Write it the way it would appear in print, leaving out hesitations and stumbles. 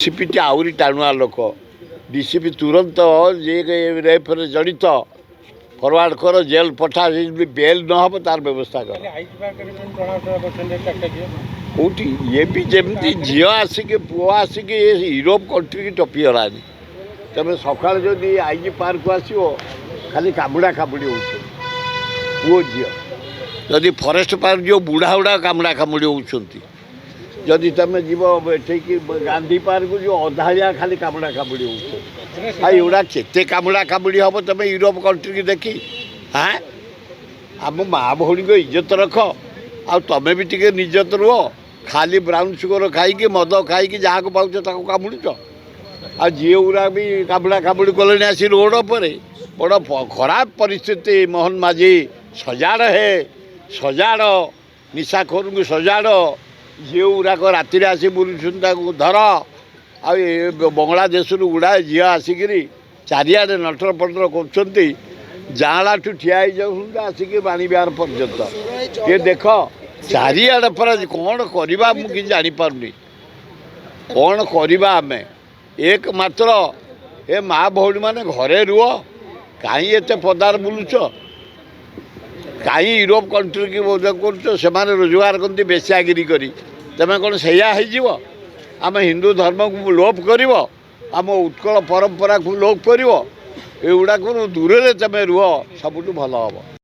DCP आहरी टाणुआ लोक DCP तुरंत जे रेफ्रे जड़ित forward कर जेल पठा बेल न हम तार व्यवस्था कर कौटी ये भी जमी झी आसिक पुआ आसिक यूरोप कंट्री की टपी गलानी तमें सका जदि आईजी पार्क को आसो खाली कामुड़ा कामुड़ी हो पुओ झी जदि फरेस्ट पार्क जो बुढ़ा बुढ़ा कामुड़ा कामुड़ी होती जदि तुम जीव एठिक गांधी पार्क जो अधाड़िया खाली कामुड़ा कामुड़ी होड़ा केते कामुड़ा कामुड़ी हम तुम यूरोप कंट्री की देखी हाँ आम माँ भौणी को इज्जत रख आ तुम भी टे निजत रुह खाली ब्राउन सुगर खाई मद खाई जहाँ को पाच कामुड़ आ झी गुरा भी कामुड़ा कामुड़ी कले आसी रोड पर बड़ खराब परिस्थिति मोहन माझी सजाड़ है सजाड़ निशाखोर को सजाड़ झी गुराक राति आसी बुलून धर आ बांग्लादेश गुड़ाए झी आसिक चारिड़े नटर पटर कर जाँला ठू ठिया आसिक बाणीविहार पर्यंत ये देख चारिड़े पर कौन करवा मुझे जापारूनी कौन करवा आम एकमात्र ए माँ भौणी मैंने घरे रुह कहीं एत पदार बुलुच कहीं यूरोप कंट्री की कर रोजगार करती बेसियागिरी करी तमें कौन सैया आम हिंदू धर्म को लोप कर आम उत्कल परंपरा को लोप कर एगुड़ा दूर में तुम रुह सबुठ भल हम।